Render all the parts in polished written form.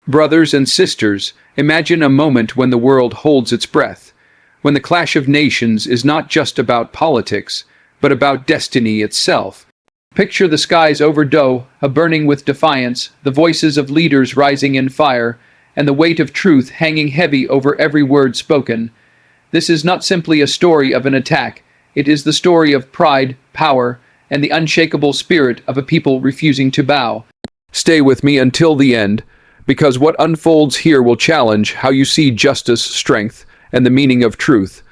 Brothers and sisters, imagine a moment when the world holds its breath, when the clash of nations is not just about politics, but about destiny itself. Picture the skies over Doha burning with defiance, the voices of leaders rising in fire, and the weight of truth hanging heavy over every word spoken. This is not simply a story of an attack, it is the story of pride, power, and the unshakable spirit of a people refusing to bow. Stay with me until the end, because what unfolds here will challenge how you see justice, strength, and the meaning of truth.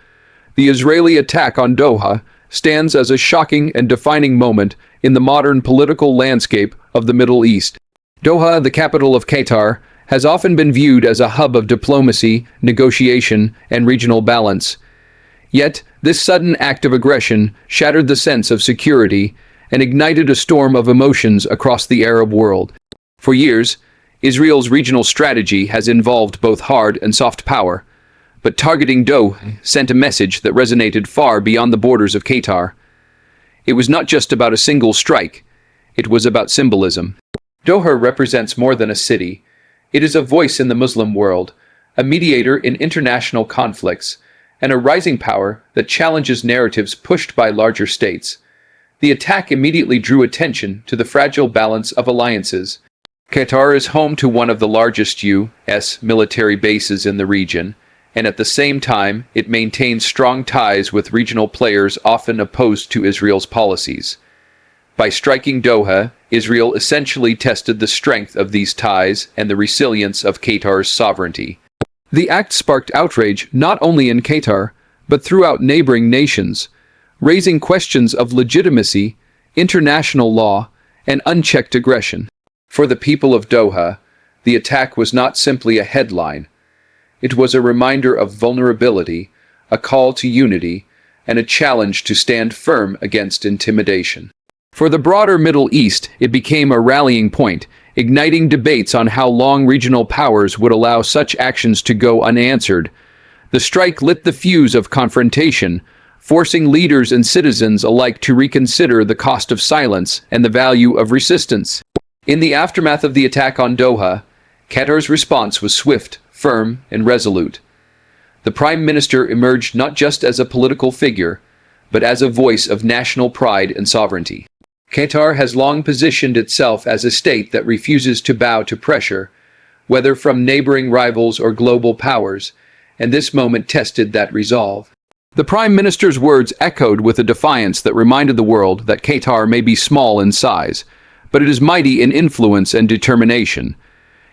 The Israeli attack on Doha stands as a shocking and defining moment in the modern political landscape of the Middle East. Doha, the capital of Qatar, has often been viewed as a hub of diplomacy, negotiation, and regional balance. Yet, this sudden act of aggression shattered the sense of security and ignited a storm of emotions across the Arab world. For years, Israel's regional strategy has involved both hard and soft power, but targeting Doha sent a message that resonated far beyond the borders of Qatar. It was not just about a single strike, it was about symbolism. Doha represents more than a city. It is a voice in the Muslim world, a mediator in international conflicts, and a rising power that challenges narratives pushed by larger states. The attack immediately drew attention to the fragile balance of alliances. Qatar is home to one of the largest U.S. military bases in the region, and at the same time, it maintains strong ties with regional players often opposed to Israel's policies. By striking Doha, Israel essentially tested the strength of these ties and the resilience of Qatar's sovereignty. The act sparked outrage not only in Qatar, but throughout neighboring nations, raising questions of legitimacy, international law, and unchecked aggression. For the people of Doha, the attack was not simply a headline. It was a reminder of vulnerability, a call to unity, and a challenge to stand firm against intimidation. For the broader Middle East, it became a rallying point, igniting debates on how long regional powers would allow such actions to go unanswered. The strike lit the fuse of confrontation, forcing leaders and citizens alike to reconsider the cost of silence and the value of resistance. In the aftermath of the attack on Doha, Qatar's response was swift, firm, and resolute. The Prime Minister emerged not just as a political figure, but as a voice of national pride and sovereignty. Qatar has long positioned itself as a state that refuses to bow to pressure, whether from neighboring rivals or global powers, and this moment tested that resolve. The Prime Minister's words echoed with a defiance that reminded the world that Qatar may be small in size, but it is mighty in influence and determination.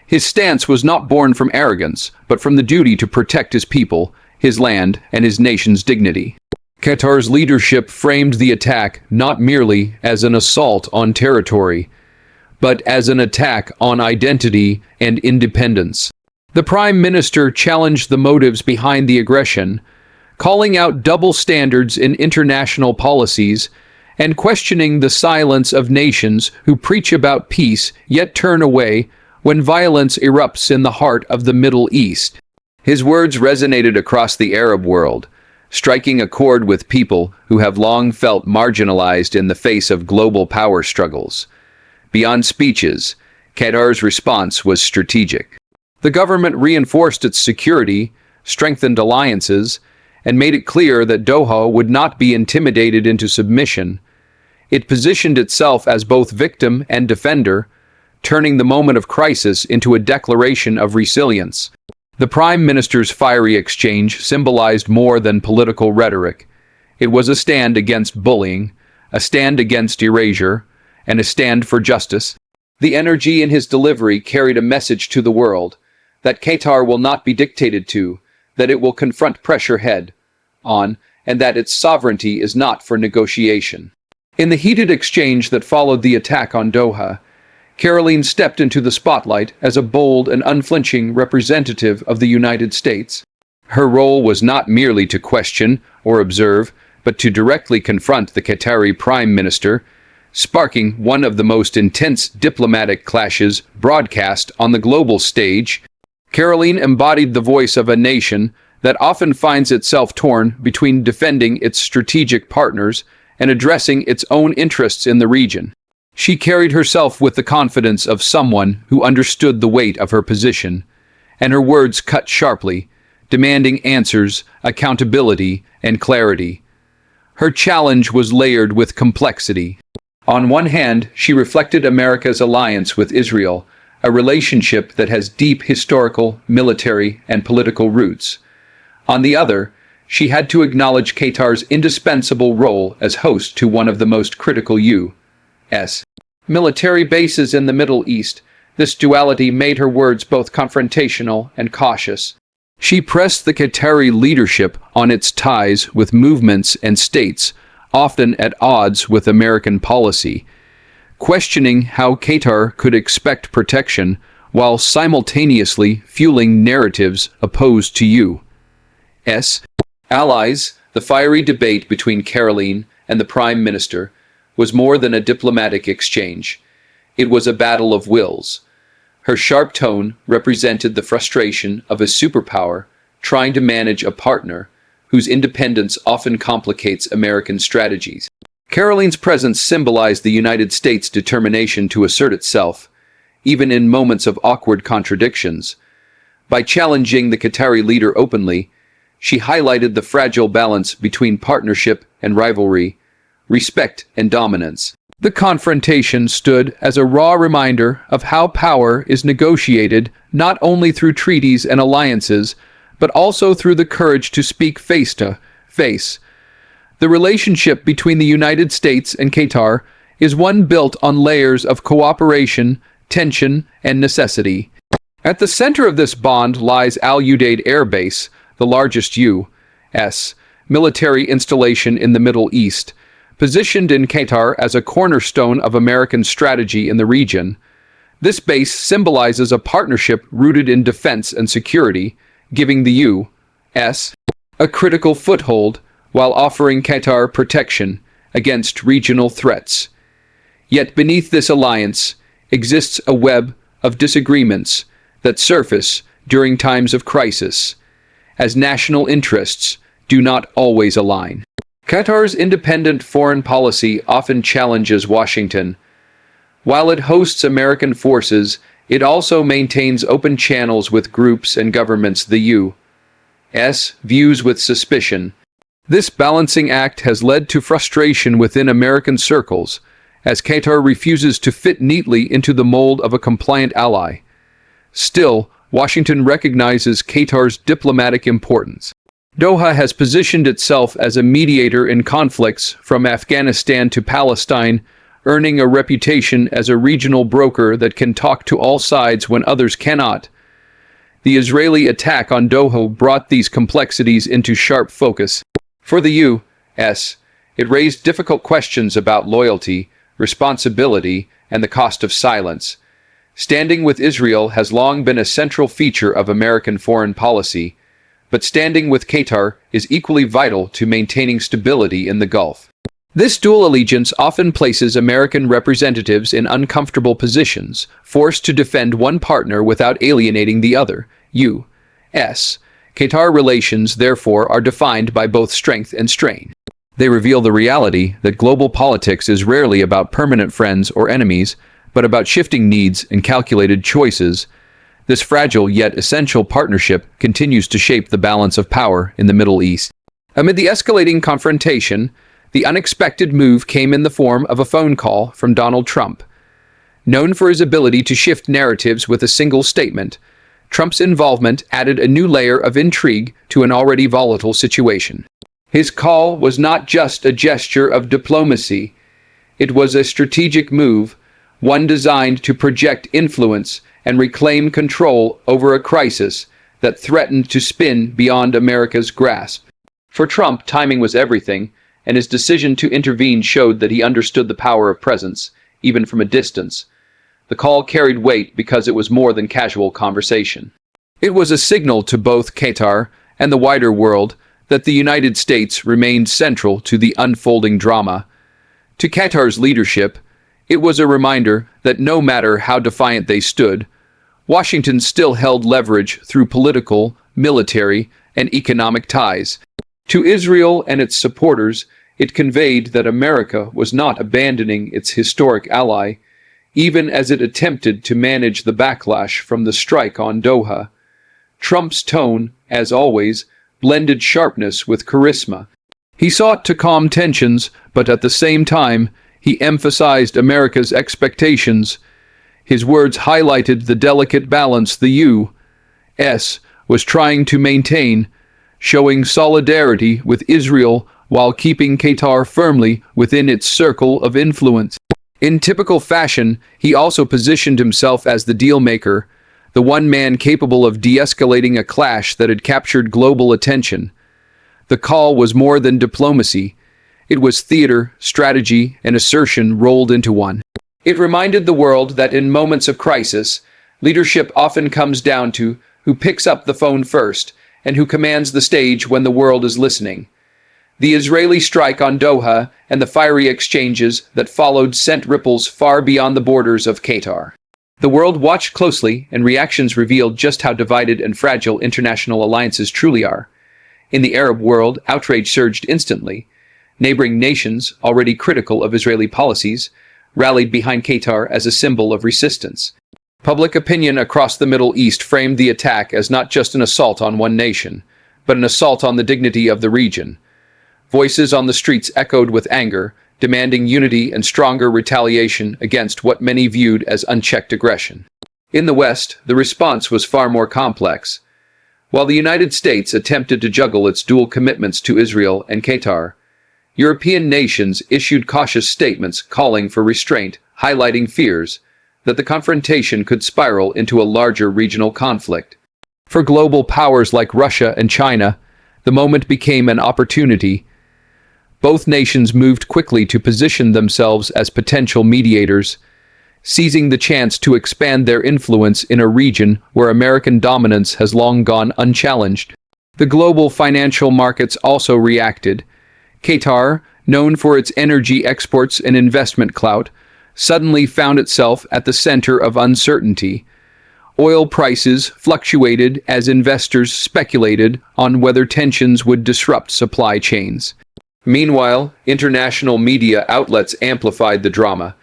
His stance was not born from arrogance, but from the duty to protect his people, his land, and his nation's dignity. Qatar's leadership framed the attack not merely as an assault on territory, but as an attack on identity and independence. The Prime Minister challenged the motives behind the aggression, calling out double standards in international policies and questioning the silence of nations who preach about peace yet turn away when violence erupts in the heart of the Middle East. His words resonated across the Arab world, striking a chord with people who have long felt marginalized in the face of global power struggles. Beyond speeches, Qatar's response was strategic. The government reinforced its security, strengthened alliances, and made it clear that Doha would not be intimidated into submission. It positioned itself as both victim and defender, turning the moment of crisis into a declaration of resilience. The Prime Minister's fiery exchange symbolized more than political rhetoric. It was a stand against bullying, a stand against erasure, and a stand for justice. The energy in his delivery carried a message to the world that Qatar will not be dictated to, that it will confront pressure head-on, and that its sovereignty is not for negotiation. In the heated exchange that followed the attack on Doha, Karoline stepped into the spotlight as a bold and unflinching representative of the United States. Her role was not merely to question or observe, but to directly confront the Qatari Prime Minister, sparking one of the most intense diplomatic clashes broadcast on the global stage. Karoline embodied the voice of a nation that often finds itself torn between defending its strategic partners and addressing its own interests in the region. She carried herself with the confidence of someone who understood the weight of her position, and her words cut sharply, demanding answers, accountability, and clarity. Her challenge was layered with complexity. On one hand, she reflected America's alliance with Israel, a relationship that has deep historical, military, and political roots. On the other, she had to acknowledge Qatar's indispensable role as host to one of the most critical U.S. military bases in the Middle East. This duality made her words both confrontational and cautious. She pressed the Qatari leadership on its ties with movements and states, often at odds with American policy, questioning how Qatar could expect protection while simultaneously fueling narratives opposed to U.S. allies. The fiery debate between Karoline and the Prime Minister was more than a diplomatic exchange. It was a battle of wills. Her sharp tone represented the frustration of a superpower trying to manage a partner whose independence often complicates American strategies. Karoline's presence symbolized the United States' determination to assert itself, even in moments of awkward contradictions. By challenging the Qatari leader openly, she highlighted the fragile balance between partnership and rivalry, respect and dominance. The confrontation stood as a raw reminder of how power is negotiated not only through treaties and alliances, but also through the courage to speak face to face. The relationship between the United States and Qatar is one built on layers of cooperation, tension, and necessity. At the center of this bond lies Al Udeid Air Base, the largest U.S. military installation in the Middle East. Positioned in Qatar as a cornerstone of American strategy in the region, this base symbolizes a partnership rooted in defense and security, giving the U.S. a critical foothold while offering Qatar protection against regional threats. Yet beneath this alliance exists a web of disagreements that surface during times of crisis, as national interests do not always align. Qatar's independent foreign policy often challenges Washington. While it hosts American forces, it also maintains open channels with groups and governments the U.S. views with suspicion. This balancing act has led to frustration within American circles, as Qatar refuses to fit neatly into the mold of a compliant ally. Still, Washington recognizes Qatar's diplomatic importance. Doha has positioned itself as a mediator in conflicts from Afghanistan to Palestine, earning a reputation as a regional broker that can talk to all sides when others cannot. The Israeli attack on Doha brought these complexities into sharp focus. For the U.S., it raised difficult questions about loyalty, responsibility, and the cost of silence. Standing with Israel has long been a central feature of American foreign policy, but standing with Qatar is equally vital to maintaining stability in the Gulf. This dual allegiance often places American representatives in uncomfortable positions, forced to defend one partner without alienating the other. U.S. Qatar relations, therefore, are defined by both strength and strain. They reveal the reality that global politics is rarely about permanent friends or enemies, but about shifting needs and calculated choices. This fragile yet essential partnership continues to shape the balance of power in the Middle East. Amid the escalating confrontation, the unexpected move came in the form of a phone call from Donald Trump. Known for his ability to shift narratives with a single statement, Trump's involvement added a new layer of intrigue to an already volatile situation. His call was not just a gesture of diplomacy. It was a strategic move, one designed to project influence and reclaim control over a crisis that threatened to spin beyond America's grasp. For Trump, timing was everything, and his decision to intervene showed that he understood the power of presence, even from a distance. The call carried weight because it was more than casual conversation. It was a signal to both Qatar and the wider world that the United States remained central to the unfolding drama. To Qatar's leadership, it was a reminder that no matter how defiant they stood, Washington still held leverage through political, military, and economic ties. To Israel and its supporters, It conveyed that America was not abandoning its historic ally, even as it attempted to manage the backlash from the strike on Doha. Trump's tone, as always, blended sharpness with charisma. He sought to calm tensions, but at the same time, he emphasized America's expectations. His words highlighted the delicate balance the U.S. was trying to maintain, showing solidarity with Israel while keeping Qatar firmly within its circle of influence. In typical fashion, he also positioned himself as the deal-maker, the one man capable of de-escalating a clash that had captured global attention. The call was more than diplomacy. It was theater, strategy, and assertion rolled into one. It reminded the world that in moments of crisis, leadership often comes down to who picks up the phone first and who commands the stage when the world is listening. The Israeli strike on Doha and the fiery exchanges that followed sent ripples far beyond the borders of Qatar. The world watched closely, and reactions revealed just how divided and fragile international alliances truly are. In the Arab world, outrage surged instantly. Neighboring nations, already critical of Israeli policies, rallied behind Qatar as a symbol of resistance. Public opinion across the Middle East framed the attack as not just an assault on one nation, but an assault on the dignity of the region. Voices on the streets echoed with anger, demanding unity and stronger retaliation against what many viewed as unchecked aggression. In the West, the response was far more complex. While the United States attempted to juggle its dual commitments to Israel and Qatar, European nations issued cautious statements calling for restraint, highlighting fears that the confrontation could spiral into a larger regional conflict. For global powers like Russia and China, the moment became an opportunity. Both nations moved quickly to position themselves as potential mediators, seizing the chance to expand their influence in a region where American dominance has long gone unchallenged. The global financial markets also reacted. Qatar, known for its energy exports and investment clout, suddenly found itself at the center of uncertainty. Oil prices fluctuated as investors speculated on whether tensions would disrupt supply chains. Meanwhile, international media outlets amplified the drama,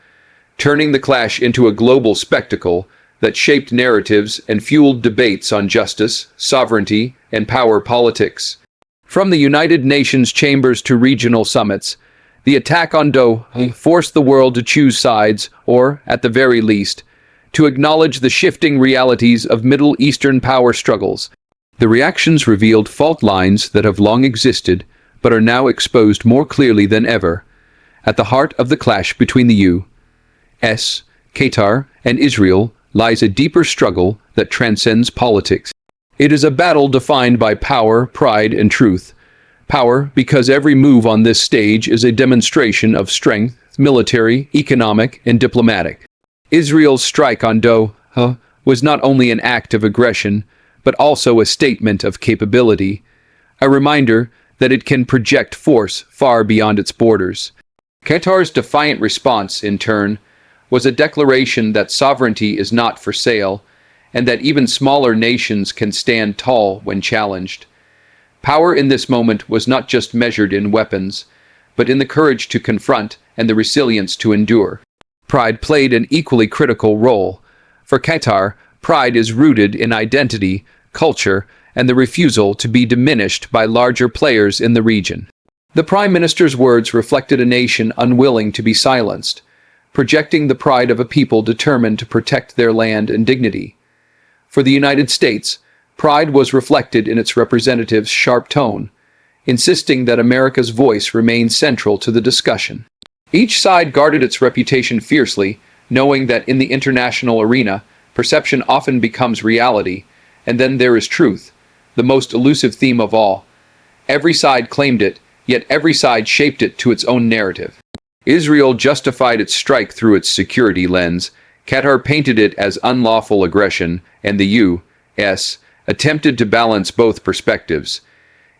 turning the clash into a global spectacle that shaped narratives and fueled debates on justice, sovereignty, and power politics. From the United Nations chambers to regional summits, the attack on Doha forced the world to choose sides, or, at the very least, to acknowledge the shifting realities of Middle Eastern power struggles. The reactions revealed fault lines that have long existed, but are now exposed more clearly than ever. At the heart of the clash between the U.S., Qatar, and Israel lies a deeper struggle that transcends politics. It is a battle defined by power, pride, and truth. Power, because every move on this stage is a demonstration of strength, military, economic, and diplomatic. Israel's strike on Doha was not only an act of aggression, but also a statement of capability, a reminder that it can project force far beyond its borders. Qatar's defiant response, in turn, was a declaration that sovereignty is not for sale, and that even smaller nations can stand tall when challenged. Power in this moment was not just measured in weapons, but in the courage to confront and the resilience to endure. Pride played an equally critical role. For Qatar, pride is rooted in identity, culture, and the refusal to be diminished by larger players in the region. The Prime Minister's words reflected a nation unwilling to be silenced, projecting the pride of a people determined to protect their land and dignity. For the United States, pride was reflected in its representative's sharp tone, insisting that America's voice remain central to the discussion. Each side guarded its reputation fiercely, knowing that in the international arena, perception often becomes reality, and then there is truth, the most elusive theme of all. Every side claimed it, yet every side shaped it to its own narrative. Israel justified its strike through its security lens, Qatar painted it as unlawful aggression, and the U.S. attempted to balance both perspectives.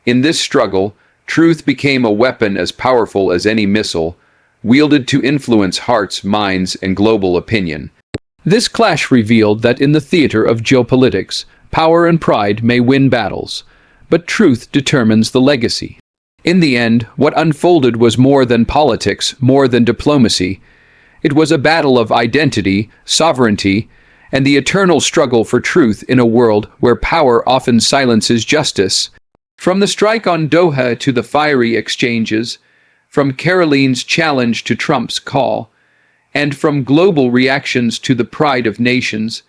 In this struggle, truth became a weapon as powerful as any missile, wielded to influence hearts, minds, and global opinion. This clash revealed that in the theater of geopolitics, power and pride may win battles, but truth determines the legacy. In the end, what unfolded was more than politics, more than diplomacy. It was a battle of identity, sovereignty, and the eternal struggle for truth in a world where power often silences justice. From the strike on Doha to the fiery exchanges, from Karoline's challenge to Trump's call, and from global reactions to the pride of nations,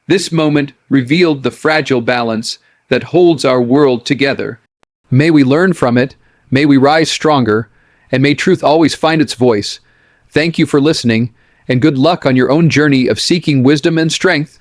this moment revealed the fragile balance that holds our world together. May we learn from it, may we rise stronger, and may truth always find its voice. Thank you for listening, and good luck on your own journey of seeking wisdom and strength.